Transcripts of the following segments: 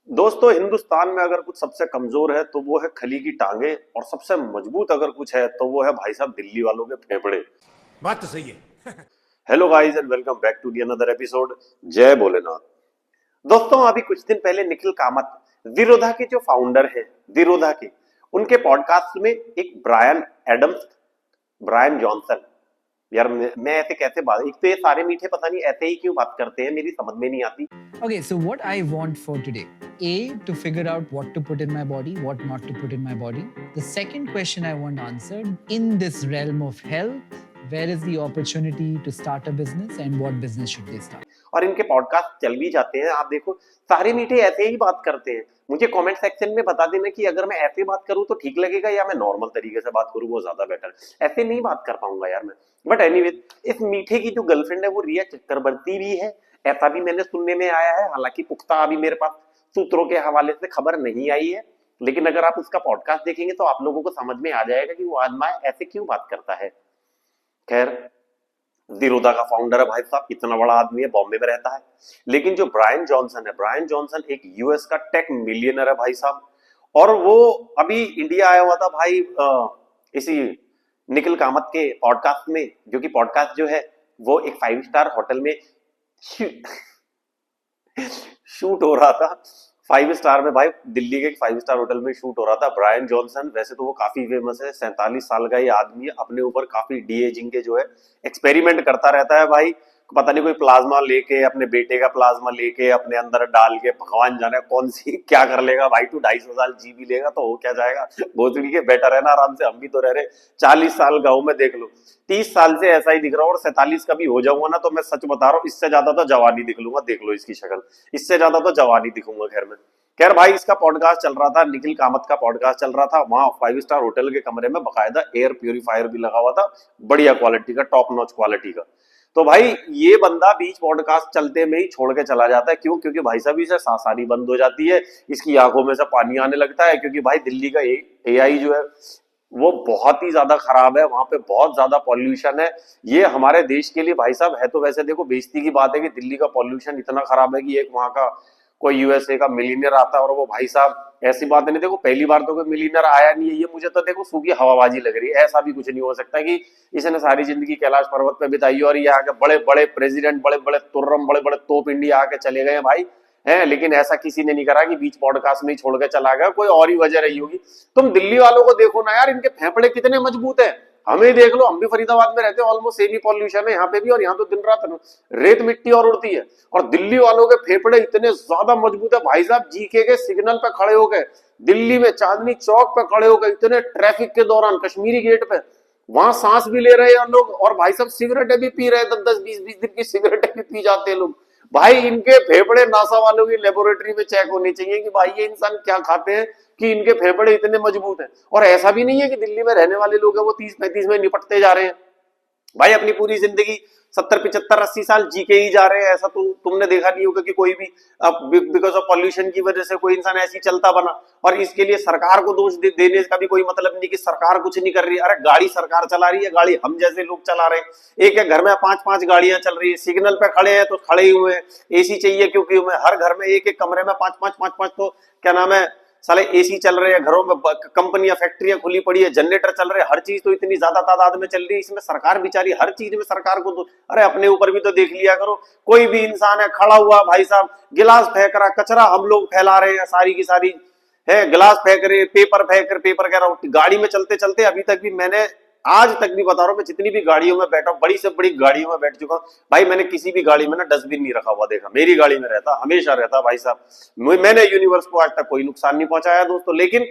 दोस्तों, हिंदुस्तान में अगर कुछ सबसे कमजोर है तो वो है खली की टांगे, और सबसे मजबूत अगर कुछ है तो वो है भाई साहब दिल्ली वालों के फेफड़े। बात तो सही है। Hello guys and welcome back to the another episode. जय भोलेनाथ। दोस्तों, अभी कुछ दिन पहले निखिल कामत, विरोधा के जो फाउंडर है, विरोधा के, उनके पॉडकास्ट में एक ब्रायन एडम्स, ब्रायन जॉनसन, यार मैं ऐसे कैसे बात, एक तो ये सारे मीठे पता नहीं ऐसे ही क्यों बात करते हैं, मेरी समझ में नहीं आती। Okay, so what I want for today, A, to figure out what to put in my body, what not to put in my body. The second question I want answered, in this realm of health, where is the opportunity to start a business and what business should they start? और इनके podcast चल भी जाते हैं, आप देखो सारे मीठे ऐसे ही बात करते हैं। मुझे कमेंट सेक्शन में बता देना कि अगर मैं ऐसे बात करूं तो ठीक लगेगा या मैं नॉर्मल तरीके से बात करूं वो ज्यादा बेटर। ऐसे नहीं बात कर पाऊंगा यार मैं। बट एनीवेज, इस मीठे की जो गर्लफ्रेंड है वो रिया चक्रवर्ती भी है, ऐसा भी मैंने सुनने में आया है। हालांकि पुख्ता अभी मेरे पास सूत्रों के हवाले से खबर नहीं आई है, लेकिन अगर आप उसका पॉडकास्ट देखेंगे तो आप लोगों को समझ में आ जाएगा कि वो आदमी ऐसे क्यों बात करता है। खैर, जीरोधा का फाउंडर है भाई साहब, इतना बड़ा आदमी है, बॉम्बे में रहता है। लेकिन जो ब्रायन जॉनसन है, ब्रायन जॉनसन एक यूएस का टेक मिलियनर है भाई साहब। और वो अभी इंडिया आया हुआ था भाई, इसी निखिल कामत के पॉडकास्ट में, जो कि पॉडकास्ट जो है वो एक 5 स्टार होटल में शूट हो रहा था। 5 स्टार में भाई, दिल्ली के 5 स्टार होटल में शूट हो रहा था। ब्रायन जॉनसन वैसे तो वो काफी फेमस है, 47 साल का ये आदमी है, अपने ऊपर काफी डी एजिंग के जो है एक्सपेरिमेंट करता रहता है भाई। पता नहीं कोई प्लाज्मा लेके, अपने बेटे का प्लाज्मा लेके अपने अंदर डाल के, भगवान जाने कौन सी क्या कर लेगा भाई। तू 250 साल जी भी लेगा तो हो क्या जाएगा, भोसड़ी के बेटर है ना, आराम से हम भी तो रह रहे। 40 साल गाँव में देख लो, 30 साल से ऐसा ही दिख रहा हूँ, और 47 का भी हो जाऊंगा ना तो मैं सच बता रहा हूँ, इससे ज्यादा तो जवानी दिख लूंगा। देख लो इसकी शक्ल, इससे ज्यादा तो जवानी दिखूंगा। खैर में, खैर भाई, इसका पॉडकास्ट चल रहा था, निखिल कामत का पॉडकास्ट चल रहा था। वहां 5 स्टार होटल के कमरे में बकायदा एयर प्यूरिफायर भी लगा हुआ था, बढ़िया क्वालिटी का, टॉप नॉच क्वालिटी का। तो भाई ये बंदा बीच पॉडकास्ट चलते में ही छोड़ के चला जाता है। क्यों? क्योंकि भाई साहब इसे सांसारी बंद हो जाती है, इसकी आंखों में से पानी आने लगता है। क्योंकि भाई दिल्ली का एआई जो है वो बहुत ही ज्यादा खराब है, वहां पे बहुत ज्यादा पॉल्यूशन है। ये हमारे देश के लिए भाई साहब है तो वैसे देखो बेइज्जती की बात है कि दिल्ली का पॉल्यूशन इतना खराब है कि एक वहां का कोई यूएसए का मिलीनियर आता है और वो भाई साहब, ऐसी बात नहीं, देखो पहली बार तो कोई मिलीनियर आया नहीं है, ये मुझे तो देखो सूखी हवाबाजी लग रही है। ऐसा भी कुछ नहीं हो सकता कि इसने सारी जिंदगी कैलाश पर्वत पे बिताई और ये आके बड़े बड़े प्रेसिडेंट, बड़े बड़े तुर्रम, बड़े बड़े तोप इंडिया आके चले गए भाई है। लेकिन ऐसा किसी ने नहीं करा कि बीच पॉडकास्ट में ही छोड़ के चला गया, कोई और ही वजह रही होगी। तुम दिल्ली वालों को देखो ना यार, इनके फेफड़े कितने मजबूत है। हमें देख लो, हम भी फरीदाबाद में रहते हैं, ऑलमोस्ट सेम ही पॉल्यूशन है यहाँ पे भी, और यहाँ तो दिन रात रेत मिट्टी और उड़ती है। और दिल्ली वालों के फेफड़े इतने ज्यादा मजबूत है भाई साहब, जीके के सिग्नल पे खड़े हो गए, दिल्ली में चांदनी चौक पे खड़े हो गए, इतने ट्रैफिक के दौरान कश्मीरी गेट पे, वहां सांस भी ले रहे हैं लोग, और भाई साहब सिगरेटें भी पी रहे हैं, 10-10 20-20 दिन की सिगरेटें भी पी जाते हैं लोग। भाई इनके फेफड़े नासा वालों की लेबोरेटरी में चेक होने चाहिए कि भाई ये इंसान क्या खाते हैं कि इनके फेफड़े इतने मजबूत हैं। और ऐसा भी नहीं है कि दिल्ली में रहने वाले लोग हैं वो 30-35 में निपटते जा रहे हैं। भाई अपनी पूरी जिंदगी 70-75-80 साल जी के ही जा रहे हैं। ऐसा तो तुमने देखा नहीं होगा कि कोई भी बिकॉज ऑफ पॉल्यूशन की वजह से कोई इंसान ऐसी चलता बना। और इसके लिए सरकार को दोष देने का भी कोई मतलब नहीं कि सरकार कुछ नहीं कर रही। अरे गाड़ी सरकार चला रही है, गाड़ी हम जैसे लोग चला रहे हैं। एक एक घर में 5-5 गाड़ियां चल रही है, सिग्नल पे खड़े हैं तो खड़े ही हुए हैं, एसी चाहिए क्योंकि हर घर में एक एक कमरे में 5-5 तो क्या नाम है, साले एसी चल रहे हैं घरों में, कंपनियां फैक्ट्रियां खुली पड़ी है, जनरेटर चल रहे हैं, हर चीज तो इतनी ज्यादा तादाद में चल रही है। इसमें सरकार बेचारी हर चीज में सरकार को तो, अरे अपने ऊपर भी तो देख लिया करो। कोई भी इंसान है खड़ा हुआ भाई साहब, गिलास फेंक रहा, कचरा हम लोग फैला रहे हैं सारी की सारी है, गिलास फेंक रहे, पेपर फेंक रहे, पेपर कह रहा हूँ, गाड़ी में चलते चलते अभी तक भी मैंने, आज तक भी बता रहा हूँ, मैं जितनी भी गाड़ियों में बैठा हूँ, बड़ी से बड़ी गाड़ियों में बैठ चुका हूँ भाई, मैंने किसी भी गाड़ी में ना डस्टबिन नहीं रखा हुआ देखा। मेरी गाड़ी में रहता, हमेशा रहता भाई साहब। मैंने यूनिवर्स को आज तक कोई नुकसान नहीं पहुंचाया दोस्तों। लेकिन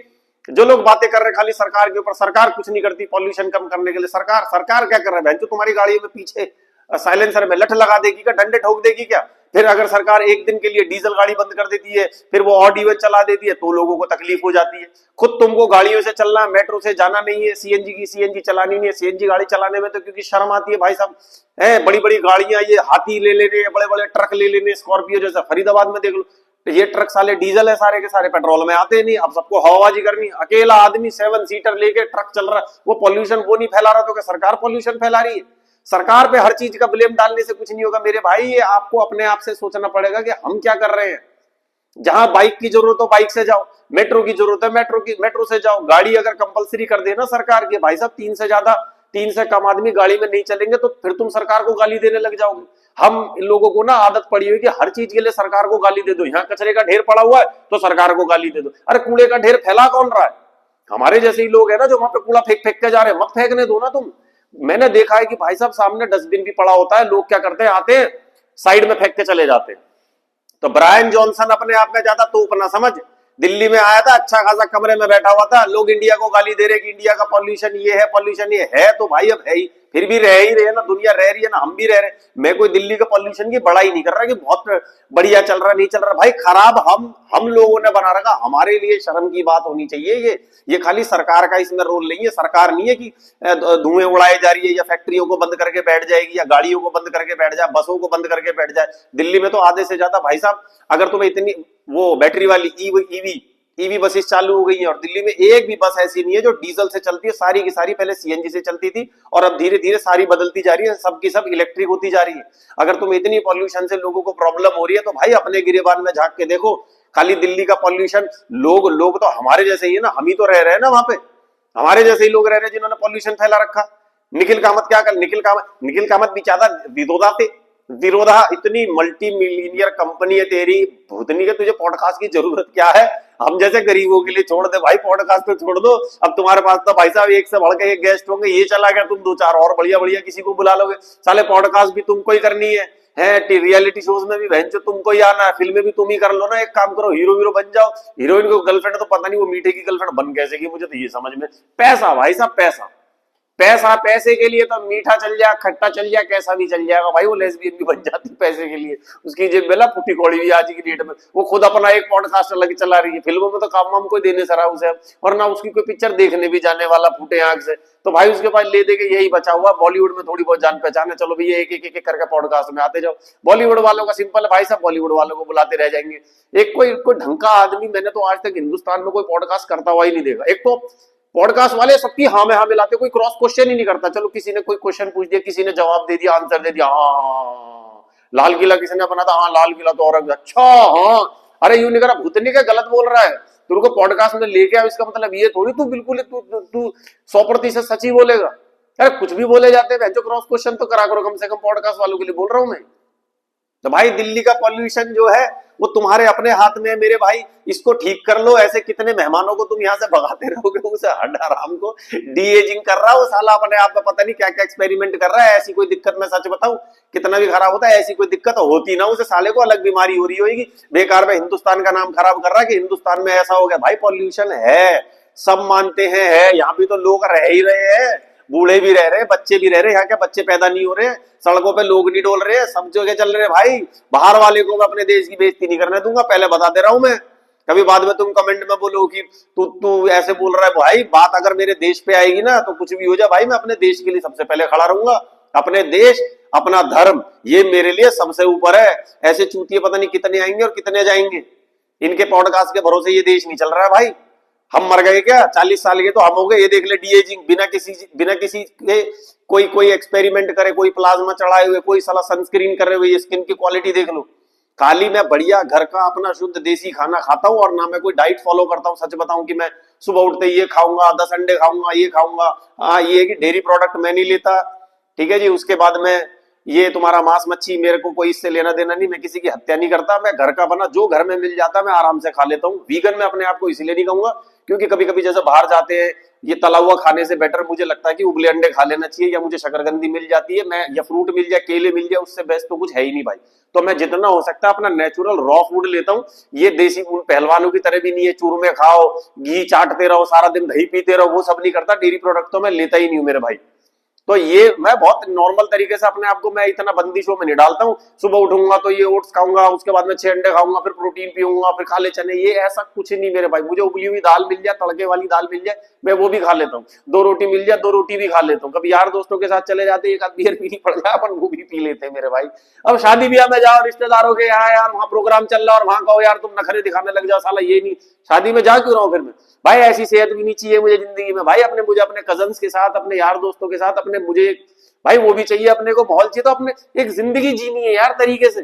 जो लोग बातें कर रहे हैं खाली सरकार के ऊपर, सरकार कुछ नहीं करती पॉल्यूशन कम करने के लिए। सरकार सरकार क्या कर रहा है बहन, जो तुम्हारी गाड़ियों में पीछे साइलेंसर में लठ लगा देगी क्या, डंडे ठोक देगी क्या? फिर अगर सरकार एक दिन के लिए डीजल गाड़ी बंद कर देती है, फिर वो ऑड इवन चला देती है, तो लोगों को तकलीफ हो जाती है। खुद तुमको गाड़ियों से चलना, मेट्रो से जाना नहीं है, सीएनजी चलानी नहीं है। सीएनजी गाड़ी चलाने में तो क्योंकि शर्म आती है भाई साहब, है बड़ी बड़ी गाड़ियां, ये हाथी ले लेने, बड़े बड़े ट्रक ले लेने, स्कॉर्पियो जैसा। फरीदाबाद में देख लो, ये ट्रक साले डीजल है सारे के सारे, पेट्रोल में आते नहीं। अब सबको हवाबाजी करनी, अकेला आदमी 7 सीटर लेके ट्रक चल रहा है, वो पॉल्यूशन वो नहीं फैला रहा तो क्या सरकार पॉल्यूशन फैला रही है? सरकार पे हर चीज का ब्लेम डालने से कुछ नहीं होगा मेरे भाई। ये आपको अपने आप से सोचना पड़ेगा कि हम क्या कर रहे हैं। जहां बाइक की जरूरत हो बाइक से जाओ, मेट्रो की जरूरत है मेट्रो से जाओ। गाड़ी अगर कंपलसरी कर देना सरकार के, भाई साहब 3 से कम आदमी गाड़ी में नहीं चलेंगे तो फिर तुम सरकार को गाली देने लग जाओगे। हम इन लोगों को ना आदत पड़ी हुई कि हर चीज के लिए सरकार को गाली दे दो। यहाँ कचरे का ढेर पड़ा हुआ है तो सरकार को गाली दे दो। अरे कूड़े का ढेर फैला कौन रहा है? हमारे जैसे ही लोग है ना जो वहां पे कूड़ा फेंक फेंक के जा रहे हैं, मत फेंकने दो ना तुम। मैंने देखा है कि भाई साहब सामने डस्टबिन भी पड़ा होता है, लोग क्या करते हैं, आते हैं साइड में फेंक के चले जाते हैं। तो ब्रायन जॉनसन अपने आप में ज्यादा तोप ना समझ, दिल्ली में आया था, अच्छा खासा कमरे में बैठा हुआ था, लोग इंडिया को गाली दे रहे कि इंडिया का पॉल्यूशन ये है तो भाई अब है ही, फिर भी रह ही रहे ना, दुनिया रह रही है ना, हम भी रह रहे। मैं कोई दिल्ली के पॉल्यूशन की बड़ाई नहीं कर रहा कि बहुत बढ़िया चल रहा नहीं चल रहा, भाई खराब हम लोगों ने बना रखा। हमारे लिए शर्म की बात होनी चाहिए। ये खाली सरकार का इसमें रोल नहीं है। सरकार नहीं है कि धुएं उड़ाए जा रही है या फैक्ट्रियों को बंद करके बैठ जाएगी या गाड़ियों को बंद करके बैठ जाए, बसों को बंद करके बैठ जाए। दिल्ली में तो आधे से ज्यादा भाई साहब, अगर तुम्हें इतनी वो बैटरी वाली ईवी बसेस चालू हो गई है, और दिल्ली में एक भी बस ऐसी नहीं है जो डीजल से चलती है, सारी की सारी पहले सीएनजी से चलती थी और अब धीरे धीरे सारी बदलती जा रही है, सबकी सब इलेक्ट्रिक होती जा रही है। अगर तुम इतनी पॉल्यूशन से लोगों को प्रॉब्लम हो रही है तो भाई अपने गिरेबान में झांक के देखो। खाली दिल्ली का पॉल्यूशन, लोग तो हमारे जैसे ही है ना, हम ही तो रह रहे हैं ना वहां पे, हमारे जैसे ही लोग रह रहे हैं जिन्होंने पॉल्यूशन फैला रखा। निखिल कामत क्या कर, निखिल कामत बेचारा विरोधा इतनी मल्टी मिलियनियर कंपनी है तेरी भूतनी के, तुझे पॉडकास्ट की जरूरत क्या है? हम जैसे गरीबों के लिए छोड़ दे भाई, पॉडकास्ट तो छोड़ दो। अब तुम्हारे पास तो भाई साहब एक से बढ़ के एक गेस्ट होंगे, ये चला गया तुम 2-4 और बढ़िया बढ़िया किसी को बुला लोगे। साले पॉडकास्ट भी तुमको ही करनी है रियलिटी शोज में भी बहन जो तुमको ही आना है, फिल्में भी तुम ही कर लो ना। एक काम करो, हीरो बन जाओ। हीरोइन को गर्लफ्रेंड तो पता नहीं वो मीठे की गर्लफ्रेंड बन कैसे की, मुझे तो ये समझ में। पैसा भाई साहब, पैसे के लिए तो मीठा चल जाए, खट्टा चल जाए, कैसा भी चल जाएगा भाई। वो लेस्बियन भी बन जाती पैसे के लिए, उसकी जेब में फुटी कौड़ी भी आज की डेट में। वो खुद अपना एक पॉडकास्ट अलग चला रही है, फिल्मों में तो काम वाम कोई देने सरा उसे, और ना उसकी कोई पिक्चर देखने भी जाने वाला फूटे आंख से। तो भाई उसके पास ले दे के यही बचा हुआ। बॉलीवुड में थोड़ी बहुत जान पहचान है, चलो भैया एक करके पॉडकास्ट में आते जाओ। बॉलीवुड वालों का सिंपल है भाई साहब, बॉलीवुड वालों को बुलाते रह जाएंगे। एक कोई ढंग का आदमी मैंने तो आज तक हिंदुस्तान में कोई पॉडकास्ट करता हुआ ही नहीं देखा। एक तो पॉडकास्ट वाले सबकी हाँ में हाँ मिलाते, कोई क्रॉस क्वेश्चन ही नहीं करता। चलो किसी ने कोई क्वेश्चन पूछ दिया, किसी ने जवाब दे दिया, आंसर दे दिया, हाँ। लाल किला किसी ने बना था, हाँ लाल किला तो और अच्छा, हाँ। अरे यूं नहीं करा, भूतनी का गलत बोल रहा है, तुमको पॉडकास्ट में लेके आओ, इसका मतलब ये थोड़ी तू बिल्कुल तू 100% सच ही बोलेगा। अरे कुछ भी बोले जाते हैं, जो क्रॉस क्वेश्चन तो करा करो कम से कम, पॉडकास्ट वालों के लिए बोल रहा हूं मैं। तो भाई दिल्ली का पॉल्यूशन जो है वो तुम्हारे अपने हाथ में है मेरे भाई, इसको ठीक कर लो। ऐसे कितने मेहमानों को तुम यहाँ से भगाते रहोगे, उसे हड हराम को डी एजिंग कर रहा है वो साला, अपने आप में पता नहीं क्या क्या एक्सपेरिमेंट कर रहा है। ऐसी कोई दिक्कत, मैं सच बताऊं, कितना भी खराब होता है ऐसी कोई दिक्कत होती ना, उसे साले को अलग बीमारी हो रही होगी। बेकार में हिंदुस्तान का नाम खराब कर रहा है कि हिंदुस्तान में ऐसा हो गया। भाई पॉल्यूशन है, सब मानते हैं, यहाँ भी तो लोग रह ही रहे हैं, बूढ़े भी रह रहे हैं, बच्चे भी रह रहे हैं। यहाँ के बच्चे पैदा नहीं हो रहे हैं, सड़कों पे लोग नहीं डोल रहे हैं, सब जगह चल रहे हैं। भाई बाहर वाले को मैं अपने देश की बेइज्जती नहीं करने दूंगा, पहले बता दे रहा हूं मैं। कभी बाद में तुम कमेंट में बोलो कि तू ऐसे बोल रहा है। भाई बात अगर मेरे देश पे आएगी ना तो कुछ भी हो जाए भाई, मैं अपने देश के लिए सबसे पहले खड़ा रहूंगा। अपने देश, अपना धर्म, ये मेरे लिए सबसे ऊपर है। ऐसे चूतिए पता नहीं कितने आएंगे और कितने जाएंगे, इनके पॉडकास्ट के भरोसे ये देश नहीं चल रहा है भाई। हम मर गए क्या 40 साल के तो हम हो गए। ये देख ले डी एजिंग, बिना किसी के कोई एक्सपेरिमेंट करे, कोई प्लाज्मा चढ़ाए हुए, कोई साला सनस्क्रीन करे हुए, स्किन की क्वालिटी देख लो। खाली मैं बढ़िया घर का अपना शुद्ध देसी खाना खाता हूँ, और ना मैं कोई डाइट फॉलो करता हूँ। सच बताऊं कि मैं सुबह उठते ये खाऊंगा, 10 अंडे खाऊंगा, ये खाऊंगा। हाँ ये कि डेयरी प्रोडक्ट मैं नहीं लेता, ठीक है जी। उसके बाद में ये तुम्हारा मांस मच्छी, मेरे को कोई इससे लेना देना नहीं, मैं किसी की हत्या नहीं करता। मैं घर का बना जो घर में मिल जाता है मैं आराम से खा लेता हूँ। वीगन में अपने आप को इसलिए नहीं कहूंगा क्योंकि कभी कभी जैसे बाहर जाते हैं, ये तला हुआ खाने से बेटर मुझे लगता है कि उबले अंडे खा लेना चाहिए, या मुझे शकरकंदी मिल जाती है, मैं या फ्रूट मिल जाए, केले मिल जाए, उससे बेस्ट तो कुछ है ही नहीं भाई। तो मैं जितना हो सकता है अपना नेचुरल रॉ फूड लेता हूँ। ये देसी उन पहलवानों की तरह भी नहीं है, चूरमे खाओ, घी चाटते रहो, सारा दिन दही पीते रहो, वो सब नहीं करता। डेयरी प्रोडक्ट तो मैं लेता ही नहीं हूँ मेरे भाई। तो ये मैं बहुत नॉर्मल तरीके से अपने आप को, मैं इतना बंदिशों में नहीं डालता हूँ। सुबह उठूंगा तो ये ओट्स खाऊंगा, उसके बाद में 6 अंडे खाऊंगा, फिर प्रोटीन पीऊंगा, फिर काले चने, ये ऐसा कुछ नहीं मेरे भाई। मुझे उबली हुई दाल मिल जाए, तड़के वाली दाल मिल जाए, मैं वो भी खा लेता हूँ। 2 रोटी मिल जाए, 2 रोटी भी खा लेता हूँ। कभी यार दोस्तों के साथ चले जाते, एक आध बियर पीनी पड़ जाए, अपन वो भी पी लेते हैं मेरे भाई। अब शादी ब्याह में जाओ, रिश्तेदारों के यहाँ यार वहाँ प्रोग्राम चल रहा है और वहां कहो यार तुम नखरे दिखाने लग जाओ, साला ये नहीं, शादी में जा क्यों रहा हूँ फिर मैं भाई। ऐसी सेहत भी नहीं चाहिए मुझे जिंदगी में भाई। मुझे अपने कजन्स के साथ, अपने यार दोस्तों के साथ, मुझे भाई वो भी चाहिए, अपने को माहौल चाहिए। तो अपने एक जिंदगी जीनी है यार तरीके से।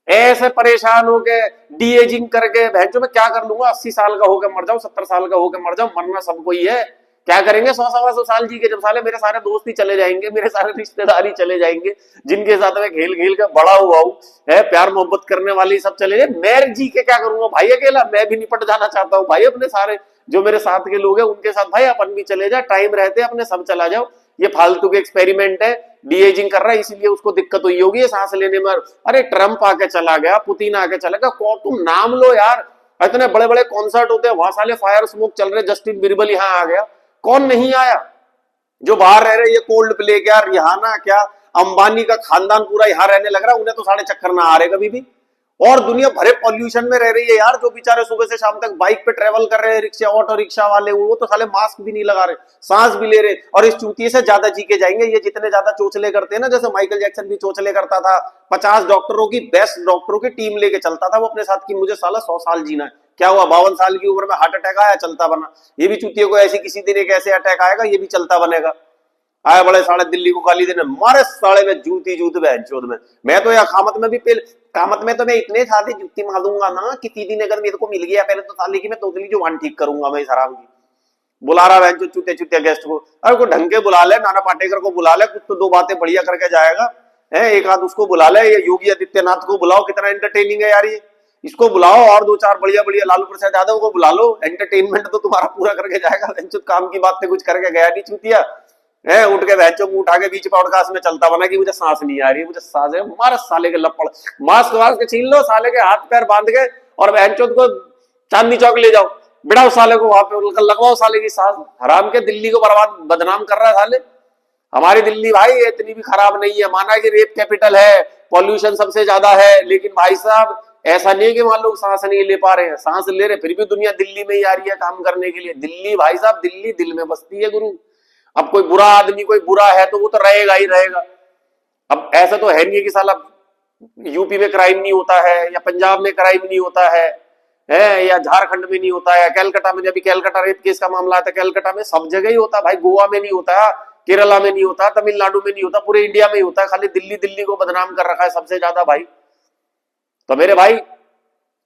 ऐसे परेशान हो के डी एजिंग करके भैंचो मैं क्या कर लूंगा, 80 साल का होकर मर जाऊं, 70 साल का होकर मर जाऊं, मरना सबको ही है। क्या करेंगे 100 सवा 100 साल जी के, जब साले मेरे सारे दोस्त ही चले जाएंगे, मेरे सारे रिश्तेदार ही चले जाएंगे, जिनके साथ मैं खेल खेल के बड़ा हुआ हूं, है प्यार मोहब्बत करने वाले सब चले जाए, मैं जी के क्या करूंगा भाई अकेला? मैं भी निपट जाना चाहता हूँ भाई, अपने सारे जो मेरे साथ के लोग हैं उनके साथ भाई अपन भी चले जाए, टाइम रहते अपने सब चला जाओ। ये फालतू के एक्सपेरिमेंट है, डी एजिंग कर रहा है इसलिए उसको दिक्कत हुई होगी सांस लेने में। अरे ट्रम्प आके चला गया, पुतिन आके चला गया, कौन तुम नाम लो यार, इतने बड़े बड़े कॉन्सर्ट होते हैं वहां साले फायर स्मोक चल रहे, जस्टिन बिरबल यहाँ आ गया, कौन नहीं आया? जो बाहर रह रहे ये कोल्ड प्ले क्या रिहाना क्या अंबानी का खानदान पूरा यहाँ रहने लग रहा है, उन्हें तो साढ़े चक्कर ना आ रहे कभी भी। और दुनिया भरे पॉल्यूशन में रह रही है यार, जो बेचारे सुबह से शाम तक बाइक पे ट्रेवल कर रहे हैं, रिक्शा ऑटो रिक्शा वाले, वो तो साले मास्क भी नहीं लगा रहे, सांस भी ले रहे, और इस चूतिए से ज्यादा जी के जाएंगे। ये जितने ज्यादा चोचले करते हैं ना, जैसे माइकल जैक्सन भी चोचले करता था, 50 डॉक्टरों की बेस्ट डॉक्टरों की टीम लेके चलता था वो अपने साथ की, मुझे साला 100 साल जीना है। क्या हुआ 52 साल की उम्र में हार्ट अटैक आया, चलता बना। ये भी चूतिए को ऐसी किसी दिन एक ऐसे अटैक आएगा, ये भी चलता बनेगा। आए बड़े साढ़े दिल्ली को गाली देने, मारे साढ़े में जूती जूत बहनचोद में। मैं तो यहाँ कामत में भी कामत में तो मैं इतने साथे जूती मारूंगा ना कि दीदी ने अगर मेरे को मिल गया पहले तो साले की मैं तोतली जुबान ठीक करूंगा मैं इस हराम की। बुला रहा बहन चूते चूते गेस्ट को, अरे को ढंग के बुला ले, नाना पाटेकर को बुला ले, कुछ तो दो बातें बढ़िया करके जाएगा है, एक आध उसको बुला ले, या योगी आदित्यनाथ को बुलाओ, कितना एंटरटेनिंग है यार ये, इसको बुलाओ, और दो चार बढ़िया बढ़िया लालू प्रसाद यादव को बुला लो, एंटरटेनमेंट तो तुम्हारा पूरा करके जाएगा। काम की बात कुछ करके गया नहीं चूतिया है, उठ के बहचो मुंह उठा के बीच पॉडकास्ट में चलता बना कि मुझे सांस नहीं आ रही, मुझे सांस है, मारा साले के लपड़, मास्क वास्क के छीन लो, साले के हाथ पैर बांध के और बहनचोद को चांदनी चौक ले जाओ, बिड़ाओ साले को वहां पे, लगवाओ साले की सांस। हराम के दिल्ली को बर्बाद बदनाम कर रहा है साले। हमारी दिल्ली भाई इतनी भी खराब नहीं है, माना कि रेप कैपिटल है, पॉल्यूशन सबसे ज्यादा है, लेकिन भाई साहब ऐसा नहीं है कि मान लोग सांस नहीं ले पा रहे हैं, सांस ले रहे, फिर भी दुनिया दिल्ली में ही आ रही है काम करने के लिए। दिल्ली भाई साहब, दिल्ली दिल में बसती है गुरु। अब कोई बुरा आदमी कोई बुरा है तो वो तो रहेगा ही रहेगा। अब ऐसा तो है नहीं कि साला यूपी में क्राइम नहीं होता है, या पंजाब में क्राइम नहीं होता है, या झारखंड में नहीं होता है, कैलकाटा में, जब कैलकाटा रेप केस का मामला आता है, कैलकाटा में सब जगह ही होता है भाई, गोवा में नहीं होता, केरला में नहीं होता, तमिलनाडु में नहीं होता, पूरे इंडिया में ही होता है, खाली दिल्ली दिल्ली को बदनाम कर रखा है सबसे ज्यादा भाई। तो मेरे भाई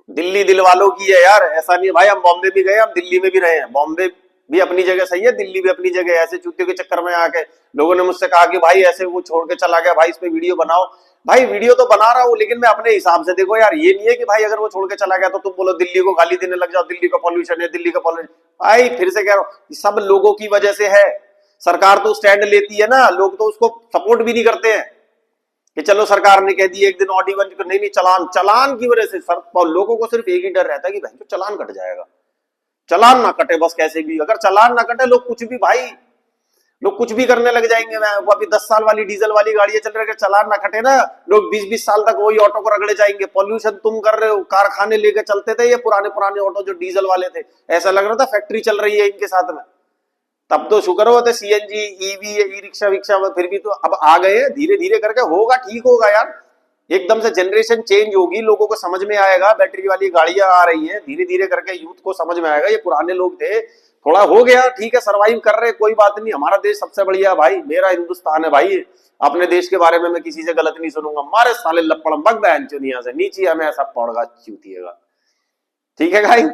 दिल्ली दिल वालों की है यार, ऐसा नहीं है भाई, हम बॉम्बे भी गए, हम दिल्ली में भी रहे हैं, बॉम्बे भी अपनी जगह सही है, दिल्ली भी अपनी जगह। ऐसे चूतियों के चक्कर में आके लोगों ने मुझसे कहा कि भाई ऐसे वो छोड़ के चला गया, भाई इस पे वीडियो बनाओ। भाई वीडियो तो बना रहा हूं, लेकिन मैं अपने हिसाब से, देखो यार, ये नहीं है कि भाई अगर वो छोड़ के चला गया तो तुम बोलो दिल्ली को गाली देने लग जाओ, दिल्ली का पॉल्यूशन है, दिल्ली का पॉल्यूशन। भाई फिर से कह रहा हूं, सब लोगों की वजह से है। सरकार तो स्टैंड लेती है ना, लोग तो उसको सपोर्ट भी नहीं करते हैं कि चलो सरकार ने कह दी एक दिन ऑडी बंद, नहीं नहीं, चलान की वजह से लोगों को सिर्फ एक ही डर रहता है कि भाई चलान कट जाएगा, चलान ना कटे बस कैसे भी। अगर चलान ना कटे लोग कुछ भी, भाई लोग कुछ भी करने लग जाएंगे। मैं वो अभी 10 साल वाली डीजल वाली गाड़ियां चल रही है, चलान ना कटे ना, लोग 20-20 साल तक वही ऑटो को रगड़े जाएंगे। पॉल्यूशन तुम कर रहे हो, कारखाने लेके चलते थे ये पुराने पुराने ऑटो जो डीजल वाले थे, ऐसा लग रहा था फैक्ट्री चल रही है इनके साथ में। तब तो शुक्र होते सीएनजी ईवी ई रिक्शा विक्शा, फिर भी तो अब आ गए, धीरे धीरे करके होगा, ठीक होगा यार, एकदम से जनरेशन चेंज होगी, लोगों को समझ में आएगा, बैटरी वाली गाड़ियां आ रही हैं, धीरे धीरे करके यूथ को समझ में आएगा। ये पुराने लोग थे, थोड़ा हो गया, ठीक है, सरवाइव कर रहे, कोई बात नहीं, हमारा देश सबसे बढ़िया भाई, मेरा हिंदुस्तान है भाई, अपने देश के बारे में मैं किसी से गलत नहीं सुनूंगा। मारे साले लपड़ बग बहन चुनिया से नीचे हमें ऐसा पड़गा चूतिएगा, ठीक है भाई।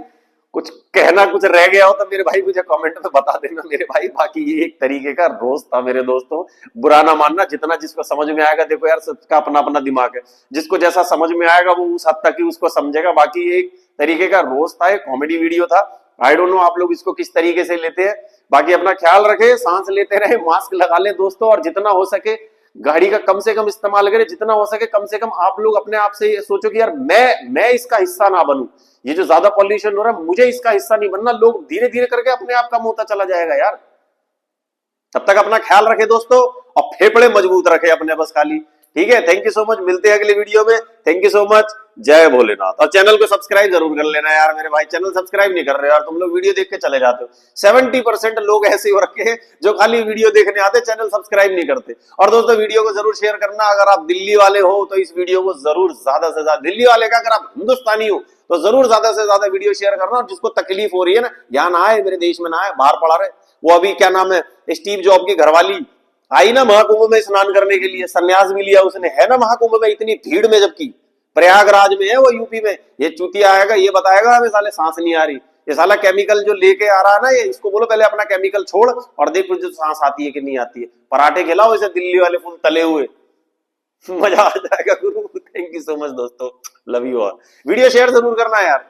कुछ कहना कुछ रह गया हो तो मेरे भाई मुझे कमेंट में बता देना मेरे भाई। बाकी ये एक तरीके का रोस्ट था मेरे दोस्तों, बुरा ना मानना, जितना जिसको समझ में आएगा, देखो यार सबका अपना अपना दिमाग है, जिसको जैसा समझ में आएगा वो उस हद तक ही उसको समझेगा। बाकी ये एक तरीके का रोस्ट था, एक कॉमेडी वीडियो था, आई डोंट नो आप लोग इसको किस तरीके से लेते हैं। बाकी अपना ख्याल रखे, सांस लेते रहे, मास्क लगा ले दोस्तों, और जितना हो सके गाड़ी का कम से कम इस्तेमाल करें, जितना हो सके कम से कम आप लोग अपने आप से सोचो कि यार मैं इसका हिस्सा ना बनूं, ये जो ज्यादा पॉल्यूशन हो रहा है मुझे इसका हिस्सा नहीं बनना। लोग धीरे धीरे करके अपने आप कम होता चला जाएगा यार। तब तक अपना ख्याल रखे दोस्तों, और फेफड़े मजबूत रखे अपने बस खाली, ठीक है। थैंक यू सो मच, मिलते हैं अगले वीडियो में, थैंक यू सो मच, जय भोलेनाथ। और चैनल को सब्सक्राइब जरूर कर लेना यार मेरे भाई, चैनल सब्सक्राइब नहीं कर रहे यार, तुम लोग वीडियो देख के चले जाते हो। 70% लोग ऐसे हो रखे हैं जो खाली वीडियो देखने आते, चैनल सब्सक्राइब नहीं करते। और दोस्तों वीडियो को जरूर शेयर करना, अगर आप दिल्ली वाले हो तो इस वीडियो को जरूर ज्यादा से ज्यादा, दिल्ली वाले का, अगर आप हिंदुस्तानी हो तो जरूर ज्यादा से ज्यादा वीडियो शेयर करना। और जिसको तकलीफ हो रही है ना, यहाँ ना आए, मेरे देश में ना आए, बाहर पड़ा रहे। वो अभी क्या नाम है, स्टीव जॉब की घरवाली आई ना महाकुंभ में स्नान करने के लिए, संन्यास भी लिया उसने, है ना महाकुंभ में, इतनी भीड़ में जबकि प्रयागराज में है वो, यूपी में। ये चूतिया आएगा, ये बताएगा हमें साले सांस नहीं आ रही। ये साला केमिकल जो लेके आ रहा है ना, ये इसको बोलो पहले अपना केमिकल छोड़ और देख तुझे सांस आती है कि नहीं आती है। पराठे खिलाओ इसे दिल्ली वाले फुल तले हुए, मजा आ जाएगा गुरु। थैंक यू सो मच दोस्तों, love you all. Video share जरूर करना यार।